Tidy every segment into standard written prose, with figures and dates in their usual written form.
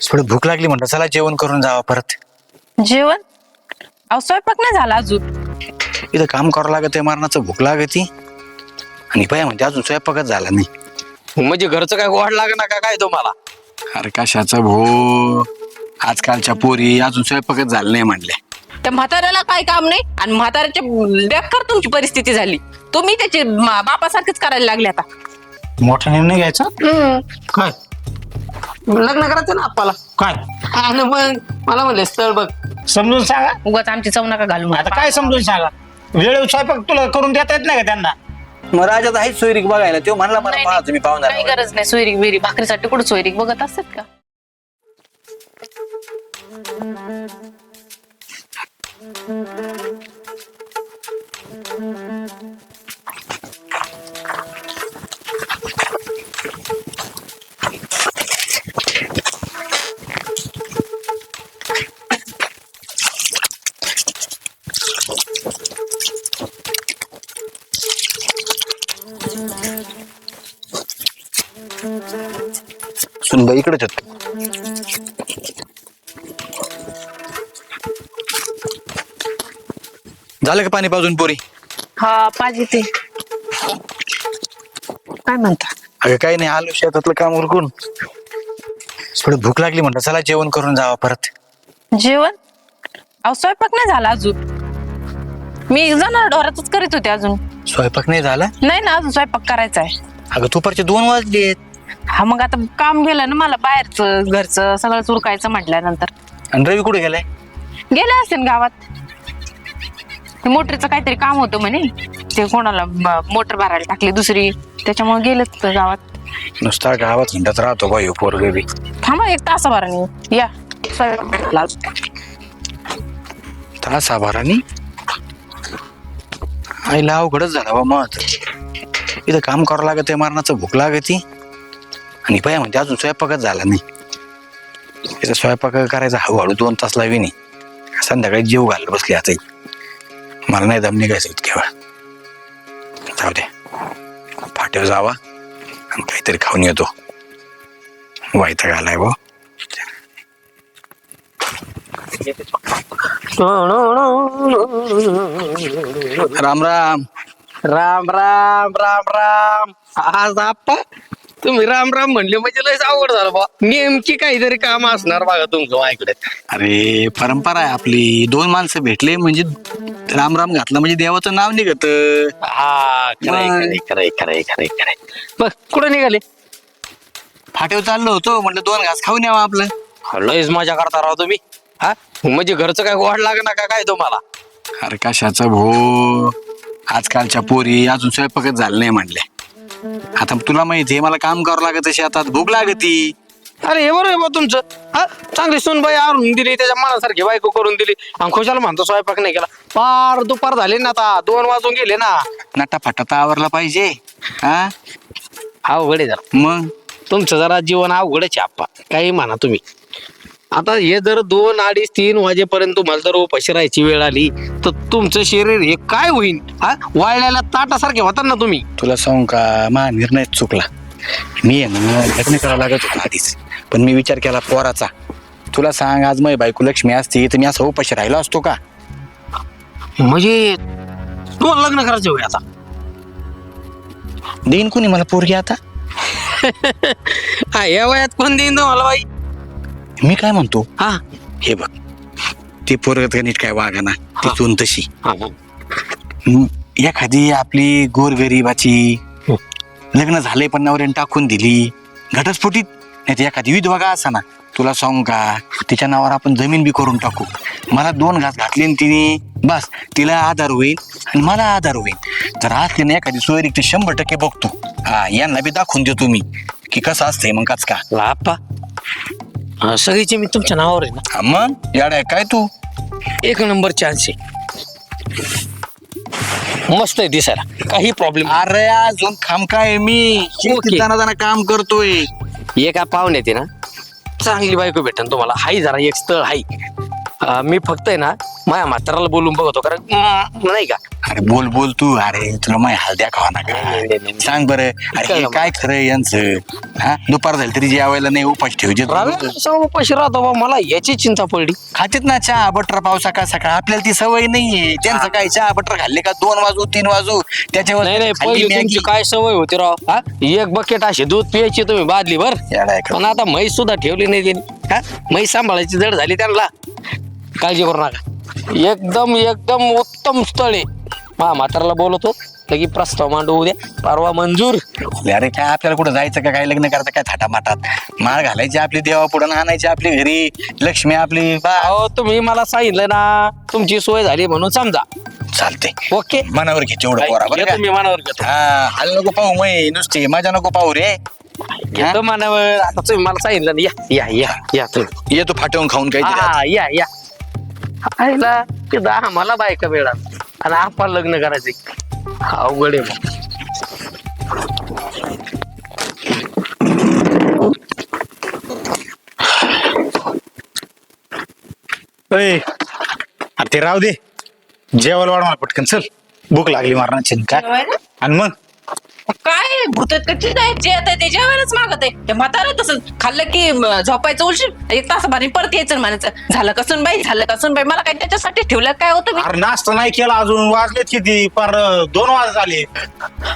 थोडी भूक लागली म्हणलं चला जेवण करून जावा परत. जेवण? अहो स्वयंपाक नाही झाला अजून. इथं काम करावं लागत आहे, मरणाचं भूक लागती आणि पाय म्हणते अजून स्वयंपाकच झाला नाही. म्हणजे घरचं काय वाढ लागणार का काय तुम्हाला? अरे कशाचं भो, आजकालच्या पोरी अजून स्वयंपाकच झालं नाही म्हणले. त्या म्हाताऱ्याला काय काम नाही आणि म्हाताऱ्याच्या बेकार तुमची परिस्थिती झाली. तुम्ही त्याचे बापासारखेच करायला लागले आता. मोठा निर्णय घ्यायचा. काय लग्न करायचं ना आपल्याला. काय आणि मग मला म्हणले स्थळ बघ. समजून सांगा. उगाच आमची चव नका घालू. आता काय समजून सांगा? वेळेवर स्वयंपाक तुला करून देता येत नाही का त्यांना? मग राजात आहेच सोयरीक बघायला, तो म्हणला मला पहा तुम्ही पाहून काही गरज नाही. सोयरीक बिरी भाकरीसाठी कुठं सोयरीक बघत असतात का? सुनबाई इकडेच होत. झालं का पाणी पाजून पोरी? हा पाहिजे ते. काय म्हणता? अगं काही नाही, आलो शेतातलं काम उरकून. थोडी भूक लागली म्हणलं चला जेवण करून जावा परत. जेवण? अहो स्वयंपाक नाही झाला अजून. मी जाणार ढोरातच करीत होते अजून. स्वयंपाक नाही झाला? नाही ना, अजून स्वयंपाक करायचा आहे. अगं दुपारचे 2 वाजलेत. हा मग आता काम गेलं ना मला, बाहेरचं घरचं सगळं उरकायचं म्हटल्यानंतर. आणि रवी कुठे गेलाय? गेले असेल गावात. ते मोटरचं काहीतरी काम होतं म्हणे, ते कोणाला मोटर भरायला टाकली दुसरी, त्याच्यामुळे गेलेत गावात. नुसता गावात हिंडत राहतो बा ह्यो पोरगं बी. थांबा एक तासाभराने या. स्वयंपाक तासाभरानी आईला अवघडच झाला बा. मग इथं काम करावं लागत आहे, मरणाचं भूक लागती आणि पाय म्हणते अजून स्वयंपाकच झाला नाही. त्याचा स्वयंपाक करायचा हळूहळू 2 तास लावी नाही. संध्याकाळी जीव घालत बसली आता. मला नाही दम निघायचं इतक्या वेळ. जाऊ दे, फाट्यावर जावा आणि काहीतरी खाऊन येतो. वैताग आलाय बा. राम राम. राम राम राम राम. आज आप्पा तुम्ही राम राम म्हणले म्हणजे लयच आवड झालं बा. नेमकी काहीतरी काम असणार बघा तुमचं माझ्याकडे. अरे परंपरा आहे आपली, 2 माणसं भेटले म्हणजे राम राम घातलं म्हणजे देवाचं नाव निघत. हा खरंय खरंय खरंय खरंय खरंय खरंय. बघ कुठे निघाले? फाट्यावर चाललो होतो, म्हटलं 2 घास खाऊन यावं आपलं. लयच मजा करता राव तुम्ही. हा म्हणजे घरचं काय वाढ लागणार का काय तुम्हाला? अरे कशाचं भो, आजकालच्या पोरी अजून स्वयंपाकच झालं नाही म्हणले. आता तुला माहिती आहे मला काम करावं लागत, शेतात भूक लागती. अरे हे बरोबर बा तुमचं. हा चांगली सुनबाई आणून दिली, त्याच्या मनासारखी बायको करून दिली आणि खुशाला म्हणतो स्वयंपाक नाही केला. पार दुपार झाले ना, आता 2 वाजून गेले ना. नटा फटाता आवरला पाहिजे. हा अवघड आहे जरा. मग तुमचं जरा जीवन अवघडच आहे आप्पा, काही म्हणा तुम्ही. आता हे जर 2, 2:30, 3 वाजेपर्यंत तुम्हाला जर उपाशी राहायची वेळ आली तर तुमचं शरीर हे काय होईल? हा वाळलेल्या ताटासारखे होतात ना तुम्ही. तुला सांगू का, माझा निर्णय चुकला. मी आहे ना लग्न करावं लागत होतं आधीच, पण मी विचार केला पोराचा. तुला सांग, आज माझी बायको लक्ष्मी असती तर मी असं उपाशी राहिलो असतो का? म्हणजे तुम्हाला लग्न करायचं होय आता? देईन कोणी मला पोरगी आता? हा या वयात कोण देईन तुम्हाला बाई? मी काय म्हणतो, हा हे बघ, ते पोरग नीट काय वागाना, ती हा. चून तशी. हा एखादी आपली गोरगरीबाची लग्न झालंय पण नवऱ्याने टाकून दिली घटस्फोटीत, नाही तर एखादी विधवा का असा ना, तुला सांगू का, तिच्या नावावर आपण जमीन बी करून टाकू. मला 2 घास घातले न तिने, बस तिला आधार होईल आणि मला आधार होईल. जर असली ना एखादी सोयरीक ते 100% बघतो. हा यांना बी दाखवून देतो मी की कसं असतंय मग काच का. आप्पा सगळीचे मी तुमच्या नावावर आहे ना. हा मग याड आहे काय तू. 1 नंबर चान्स आहे. मस्त आहे दिसायला, काही प्रॉब्लेम. अरे अजून खामकाय मी जाणं काम करतोय. एका पाहुणे येते ना, चांगली बायको भेटन तुम्हाला. हाई जरा एक स्थळ हाई. मी फक्त आहे ना माझ्या म्हाताराला बोलून बघतो, कारण नाही का अरे बोल बोल तू, अरे तुला माहिती हळद्या खावा ना का? सांग बरं, अरे हे काय खरं यांचं? हा, दुपार झाली तरी जेवायला नाही, उपास ठेवचे. उपाशी राहतो बा, मला याची चिंता पडली. खातेत ना चहा बटर पाव सकाळ सकाळ, आपल्याला ती सवय नाहीये. त्यांचं काय चहा बटर खाल्ले का 2 वाजू 3 वाजू त्याच्यावर नाही नाही, खाल्ली पहिली मॅगी. तुमची काय सवय होती राव? हा, एक बकेट अशी दूध पियायची तुम्ही बादली भर, येडा आहे का? पण आता म्हैस सुद्धा ठेवली नाही त्यांनी. हा, म्हैस सांभाळायची जड झाली त्यांना. काळजी करू नका, एकदम एकदम उत्तम स्थळ आहे. म्हाताराला बोलवतो, लगी प्रस्ताव मांडू उद्या, परवा मंजूर. अरे काय आपल्याला कुठं जायचं का? काय लग्न करायचं काय थाटामाटात? माळ घालायची आपली, देवा पुढं आणायची आपली घरी, लक्ष्मी आपली बा. अहो तुम्ही मला सांगितलं ना, तुमची सोय झाली म्हणून समजा. चालते, ओके, मनावर घे तेवढं पोरा बरं का? तुम्ही मनावर घेतो. हा, हाल नको पाहू मै नुसते, मजा नको पाहू रे. घेतो मनावर. आता तुम्ही मला सांगितलं ना, या या या या तुम्ही. येतो फाटवून खाऊन काय हा, या या. आईला ते 10 मला बायका वेळा आणि आपण लग्न करायचे, अवघड आहे मग. ते राहू दे, जेवायला वाढ मला पटकन, चल भूक लागली मारण्याची काय. जेवायला? आणि मग काय भूतत कच्ची नाही, जे येत ते जेवायलाच मागत आहे. ते म्हातारा तसं खाल्लं की झोपायचं उलशील, 1 तासाभराने परत यायचं आणि म्हणायचं झालं का सुनबाई, झालं का सुनबाई. मला काय त्याच्यासाठी ठेवलं काय होतं मी? अरे नाश्ता नाही केला अजून, वाजलेत किती, पार 2 वाजत आले.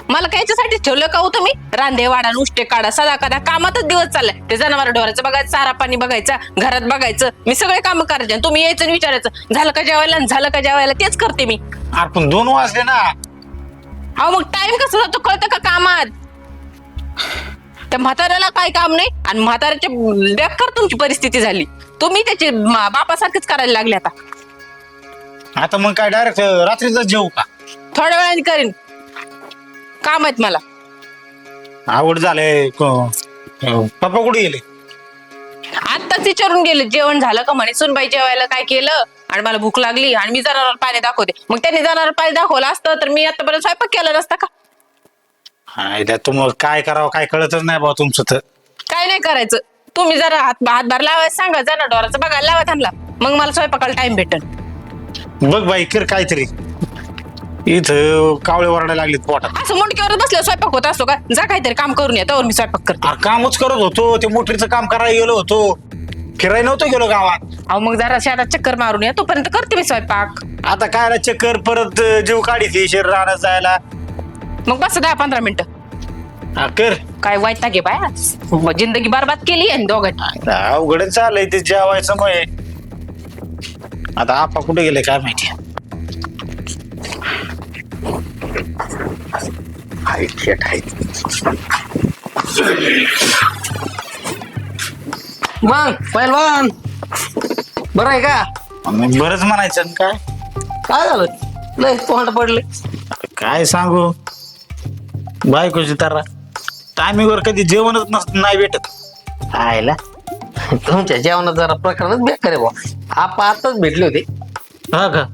मला काय याच्यासाठी ठेवलं का होतं मी? रांधे वाडा नुष्टे काढा सदा कदा कामातच दिवस चाललाय. ते जनावर ढोराचं बघायचं, चारा पाणी बघायचा, घरात बघायचं, मी सगळे काम करायचे. आणि तुम्ही यायचं आणि विचारायचं झालं का जेवायला आणि झालं का जेवायला, तेच करते मी. अरे पण 2 वाजले ना. अहो मग टाइम कसं जातो कळतं का कामात? त्या म्हाताऱ्याला काय काम नाही आणि म्हाताऱ्याच्या बेकार तुमची परिस्थिती झाली. तुम्ही त्याची बापासारखंच करायला लागले आता. आता मग काय डायरेक्ट रात्रीच जेवू का? थोड्या वेळाने करीन, काम आहेत मला. आवड झालंय. पप्पा कुठे गेले? आत्ताच विचारून गेले जेवण झालं का म्हणे. सुनबाई जेवायला काय केलं आणि मला भूक लागली आणि मी जनावर पाणी दाखवते. मग त्यांनी जनावर पाणी दाखवलं असतं तर मी आतापर्यंत स्वयंपाक केला नसता का? तुम्हाला काय करावं काय कळतच नाही बा तुमचं तर. काय नाही करायचं, तुम्ही जरा हातभार लावायला सांगा, जरा डोराचं बघायला लावा त्यांना, मग मला स्वयंपाकाला टाइम भेटेल. बघ बाई कर काहीतरी, इथं कावळे वरडायला लागलीत पोटात. असं मुंडक्यावर बसलं स्वयंपाक होत असतो का? जा काहीतरी काम करून या, त्यावर मी स्वयंपाक करते. अरे कामच करत होतो, ते मोटरीचं काम करायला गेलो होतो, फिरायला नव्हतो गेलो गावात. अहो मग जरा शेतात चक्कर मारून या, तोपर्यंत करते मी स्वयंपाक. आता काय चक्कर परत जीव काढी शरीर राहण्यात जायला. मग बस 10-15 मिनिटं. हा कर. काय वाईट घे बाया, जिंदगी बरबाद केली आणि दोघांनी. अवघड चाललंय ते जेवायचं मग. आता आपा कुठे गेले काय माहिती. मग पहिलवान बरं आहे का? बरंच म्हणायचं आणि काय काय झालं? लय तोंड पडले. काय सांगू, बायकोची तर टायमिंगवर कधी जेवणच नाही भेटत. आयला तुमच्या जेवणात जरा प्रकरणच बेकार आहे बा. आपा आताच भेटले होते, हा का?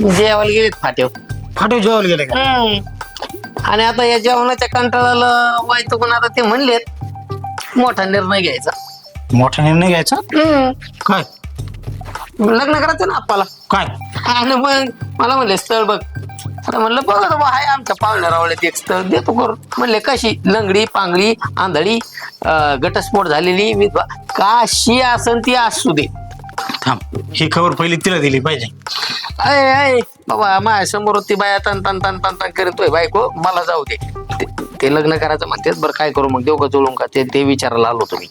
जेवायला गेलेत फाट्याव. फाटो जेवायला गेले का? आणि आता या जेवणाच्या कंटाळाला व्हायचं, पण आता ते म्हणलेत मोठा निर्णय घ्यायचा. मोठा निर्णय घ्यायचा. काय लग्न करायचं ना आप्पाला. काय? आणि मग मला म्हणले स्थळ बघ. आता म्हणलं बघा बा, हाय आमच्या पाहुण्या रावळ्यात एक स्थळ देतो करून. म्हणले कशी? लंगडी पांगडी आंधळी घटस्फोट झालेली विधवा, काशी असन ती असू दे. थांब, ही खबर पहिली तिला दिली पाहिजे. अय बाबा, माझ्या समोर ती बाया तन तन तन तन तन करतोय बायको, मला जाऊ दे. ते लग्न करायचं म्हणतेच. बरं काय करू मग, देऊ का जोडून का? ते विचारायला आलो तुम्ही.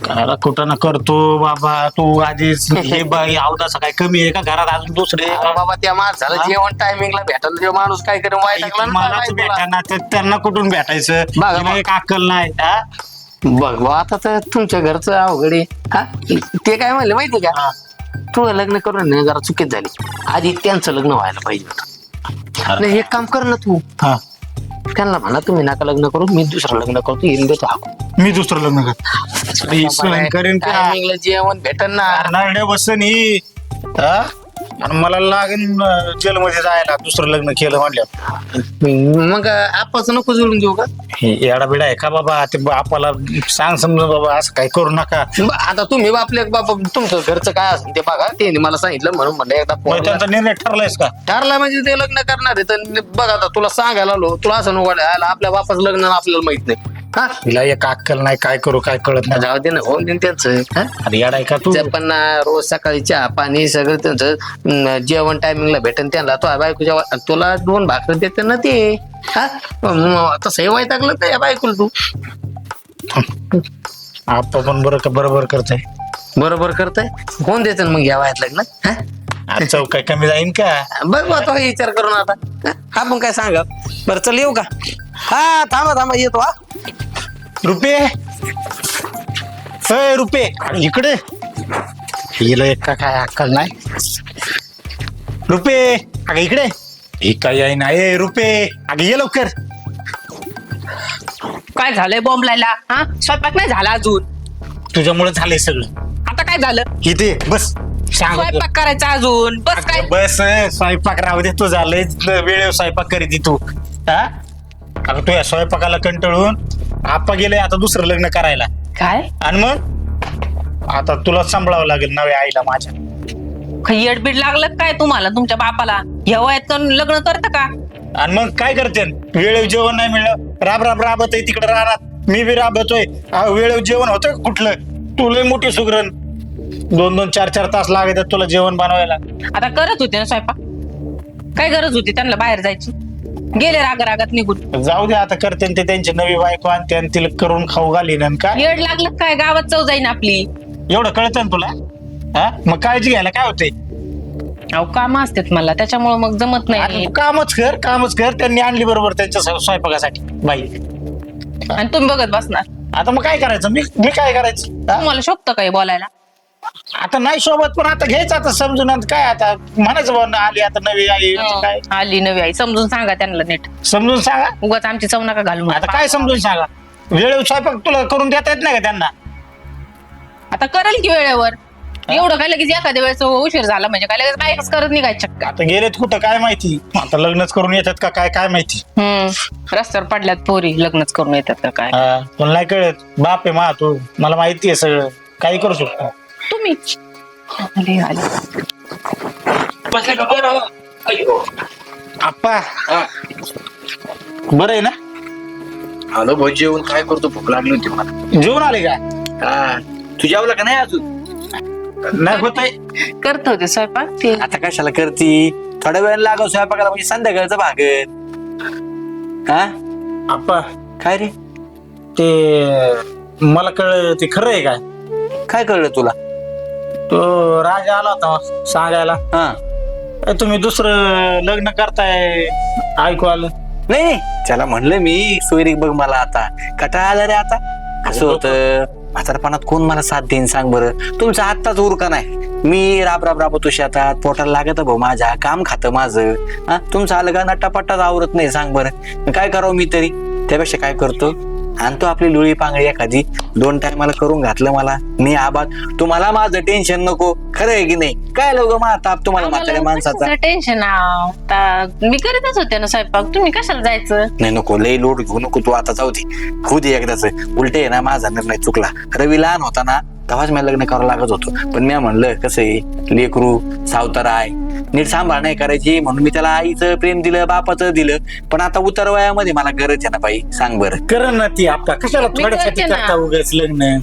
काय कुठं ना करतो बाबा तू आधीच. हे बाई अवदासा काय कमी आहे का घरात? अजून दुसरे बाबा त्या माणसाला जेवण टायमिंगला भेटायला जो माणूस काय करेल मलाच भेटाना तर त्यांना कुठून भेटायचं? बघा, तिला एक अक्कल नाही. हा? बघ बा, आता तर तुमच्या घरचं अवघड आहे. हा, ते काय म्हणले माहिती का? तू लग्न करून ना जरा चुकीच झाली. आधी त्यांचं लग्न व्हायला पाहिजे होतं. नाही, एक काम कर ना तू, हा. त्यांना म्हणा तुम्ही नका लग्न करू, मी दुसरं लग्न करतो, येईल देतो हाकून. मी दुसरं लग्न कर करेन का? टायमिंगला जेवण भेटन ना. नारड्या बसन ही. हा? आणि मला लागेल जेलमध्ये जायला दुसरं लग्न केलं म्हणलं. मग आपाचं नको जोडून देऊ का? हे येडा बिडा आहे का बाबा? ते आपल्याला सांग समजून बाबा असं काही करू नका. आता तुम्ही आपले बाबा तुमचं घरचं काय असेल ते बघा. ते मला सांगितलं म्हणून म्हणलं एकदा मग पोराला- त्यांचा निर्णय ठरलायस का? ठरला म्हणजे ते लग्न करणार आहे. तर बघ आता तुला सांगायला आलो, तुला असं नको वाटायला, आपल्या बापाचं लग्न आपल्याला माहित नाही. हा तिला एक अक्कल नाही, काय करू काय कळत नाही. जाऊ दे ना, होऊन देईन त्यांचं. हा? अरे येडा आहे का तू? ते पण रोज सकाळी चहा पाणी सगळं त्यांचं जेवण टायमिंगला भेटेन त्यांना. तो बायकोच्या तुला 2 भाकर देते ना ते. हा तसंही वैतागलं तर या बायकोला तू. आपा पण बरोबर करताय. बरोबर करताय, होऊन देते ना मग या वयात लग्न. हा? अरे चौक काय कमी जाईन का? बघ बा तो विचार करून आता. हा? आपण काय सांगा. बरं चल येऊ का? हा थांबा येतो. हा रुपये रुपये इकडे. हिला एक का काय अक्कल नाही. रुपये अगं इकडे. हे काय आहे ना? ए रुपये अगं ये लवकर. काय झालंय बॉम्बलायला? हा स्वयंपाक नाही झाला अजून. तुझ्यामुळे झालंय सगळं. आता काय झालं? इथे बस सांग. स्वयंपाक करायचा अजून. बस काय? बस स्वयंपाक राहू दे. तू झालंय वेळेवर स्वयंपाक करीत तू. हा अगं तू या स्वयंपाकाला कंटाळून आपा गेले आता दुसरं लग्न करायला. काय आणि मग आता तुला सांभाळावं लागेल नव्या आईला माझ्या. काही येडबीड लागलं काय तुम्हाला तुमच्या बापाला? या वयात करून लग्न करतं का? आणि मग काय करते? वेळेवर जेवण नाही मिळलं. राबत आहे तिकडे राहणार. मी बी राबतोय. वेळेवर जेवण होतं का कुठलं? तू लय मोठी सुगरण. 2-2, 4-4 तास लागतात तुला जेवण बनवायला. आता करत होते ना स्वयंपाक. काय गरज होती त्यांना बाहेर जायची? गेले रागात निघून. जाऊ दे आता करते ते त्यांची नवी बायको आणते आणि तिला करून खाऊ घालीन. आणि काय येड लागलं काय? गावात चव जाईन आपली. एवढं कळतं ना तुला? हा मग काळजी घ्यायला काय होतंय? अहो काम असतात मला, त्याच्यामुळे मग जमत नाही. आणि कामच कर. त्यांनी आणली बरोबर त्यांच्या स्वयंपाकासाठी बाई. आणि तुम्ही बघत बसणार. आता मग काय करायचं? मी काय करायचं? हा? तुम्हाला शोभतं काय बोलायला? आता नाही सोबत पण आता घ्यायचं आता समजून. आता काय आता म्हणायचं बाबा आली आता नवी आई. आता काय आली नवी आई समजून सांगा त्यांना नीट. समजून सांगा. उगाच आमची चव नका घालू. आता काय समजून सांगा? वेळेवर स्वयंपाक तुला करून देता येत नाही का त्यांना? आता करेल की वेळेवर. एवढं काय लगेच एखाद्या वेळेस उशीर झाला म्हणजे काय लगेच बाईकच करत निघायचं का? आता गेलेत कुठं काय माहिती. आता लग्नच करून येतात का काय माहिती. रस्त्यावर पडल्यात पोरी लग्नच करून येतात का काय? तुला नाही कळत. बाप आहे मा तू. मला माहिती आहे सगळं. काही करू शकतो तुम्ही. आली. आप्पा बरं आहे ना? आलो भाऊ जेवण. काय करतो? भूक लागली होती मला. जेवण आले का? हा तू जेवला का नाही अजून? नाही होतंय. करत होते स्वयंपाक ते. आता कशाला करती? थोड्या वेळ लागव स्वयंपाकाला म्हणजे संध्याकाळचं भागत. हा आप्पा काय रे? ते मला कळलं ते खरं आहे काय? काय कळलं तुला? तो राजा आला होता सांगायला. हा तुम्ही दुसरं लग्न करताय ऐकू आलं. नाही त्याला म्हणलं मी सोयरीक बघ मला आता कटाळा आला रे. आता असं होतं म्हातारपणात कोण मला साथ देईन सांग बरं? तुमचा आत्ताच उरका नाही. मी राबतो शेतात. पोटाला लागत भाऊ माझ्या. काम खातं माझं. हा तुमचं आलं का नट्टापट्टाच आवरत नाही सांग बरं? काय करावं मी तरी? त्यापेक्षा काय करतो आणतो आपली लुळी पांगळी एखादी. 2 टायमाला करून घातलं मला. मी आबाद. तुम्हाला माझं टेन्शन नको. खरं आहे की नाही? काय लोक मा ताप तुम्हाला म्हाताऱ्या माणसाचा. टेन्शन मी करीतच होते ना स्वयंपाक. तुम्ही कशाला जायचं? नाही नको लई लोड घेऊ नको तू. आता जाऊ दे. होऊ दे एकदाच. उलटे आहे ना माझा निर्णय चुकला. रवी लहान होता ना तेव्हाच मी लग्न करावं लागत होतो. पण मी म्हणलं कसं आहे लेकरू सावतार आहे. नीट सांभाळ नाही करायची म्हणून मी त्याला आईचं प्रेम दिलं बापाचं दिलं. पण आता उतर वयामध्ये मला गरज आहे ना बाई सांग बरं? करण ना ती आपला कशाला मी थोड्यासाठी करते ना. करता उगाच लग्न?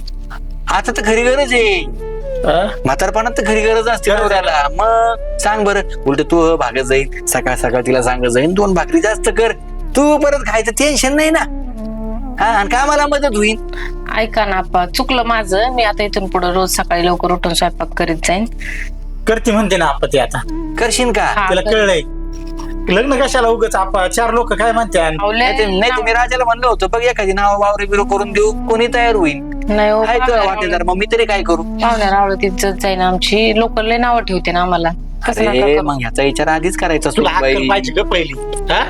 आता तर खरी गरज आहे. म्हातारपणात तर खरी गरज असते नवऱ्याला. मग सांग बरं उलट तू भागत जाईल. सकाळ तिला सांगत जाईन 2 भाकरी जास्त कर. तू परत खायचं टेन्शन नाही ना. हा आणि कामाला मदत होईल. ऐका ना आप्पा चुकलं माझं. मी आता इथून पुढे रोज सकाळी लवकर उठून स्वयंपाक करीत जाईन. करते म्हणते ना आपा ती आता. करशील का? हा, तिला कर. कळलंय. लग्न कशाला उगाच आपा 4 लोक काय म्हणते. अहो, लय नाही तुम्ही राजाला म्हणलं होतं बघ एखादी नाव वावरे बिरो करून देऊ. कोणी तयार होईल? नाही हो, काय तुला वाटेल मग मी तरी काय करू? पाहुण्या रावळत इज्जत जाईन आमची. लोक लय नावं ठेवते ना आम्हाला. कसं नका अरे करू. मग ह्याचा विचार आधीच करायचा तुला अक्कल सुनबाई. पाहिजे ग पहिली. हा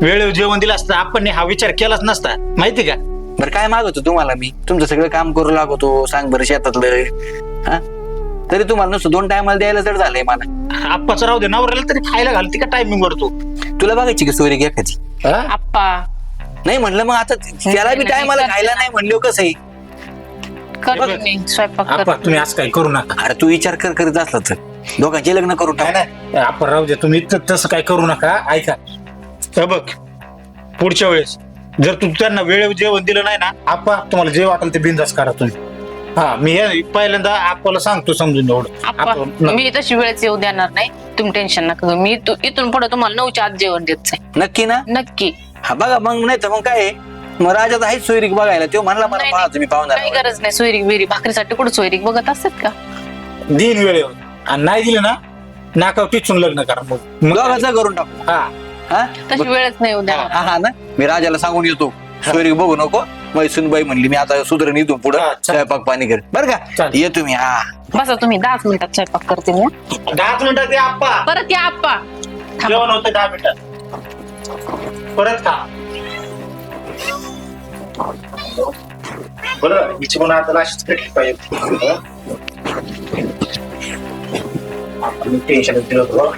वेळेवर जेवण दिलं असतं आपण हा विचार केलाच नसता माहिती का? बरं काय मागवतो तुम्हाला मी? तुमचं सगळं काम करू लागतो सांग बरं शेतातलं. हा तरी तुम्हाला नुसतं 2 टायमाला द्यायला जर झालंय मला. आप्पाचं राहू दे, नवऱ्याला तरी खायला घालते का टायमिंग वर तू? तुला बघायची की सोयरी एखादी? हा? आप्पा नाही म्हणलं मग आता त्याला बी टायमाला खायला नाही म्हणलो कसं आहे? करते मी स्वयंपाक आप्पा करते. तुम्ही असं काही करू नका. अरे तू विचार करीत असला तर दोघांचे लग्न करून नाही टाक. नाही आपण राहू दे, तुम्ही तसं काय करू नका. ऐका हे बघ, पुढच्या वेळेस जर तू त्यांना वेळेवर जेवण दिलं नाही ना, आप्पा तुम्हाला जे वाटेल ते बिंदास करा तुम्ही. हा मी हे पहिल्यांदा आप्पाला सांगतो समजून एवढं. आप्पा मी तशी वेळेस येऊ देणार नाही, तुम्ही टेन्शन नका घेऊ. मी इथून पुढे तुम्हाला 9च्या आत जेवण देत जाईल. नक्की ना? नक्की. हा बघा मग, नाही तर मग काय आहे? मग राजात आहेच सोयरीक बघायला. तो म्हणला मला नाही, पहा तुम्ही पाहुणार काही गरज नाही. सोयरीक बिरी भाकरीसाठी कुठं सोयरीक बघत असतात का? दिन वेळेवर, आणि नाही दिलं ना नाकावर टिचून लग्न करा मग. दोघांचं करून टाकू. हा हा तशी वेळच नाही येऊ देणार. हा हा ना, मी राजाला सांगून येतो सोयरीक बघू नको. मग सुनबाई म्हणली मी आता सुधरण इथून पुढे हा, चालेल. स्वयंपाक पाणी कर बरं का. चालेल. ये तुम्ही. हा बसा तुम्ही, 10 मिनिटात स्वयंपाक करते मी. 10 मिनिटात या आप्पा. परत या आप्पा. जेवण होतं 10 मिनिटात. परत खा. बरं हिची पण आता अशीच पेटली पाहिजे. आपण टेन्शन दिलं होतं.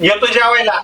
येतो जेवायला.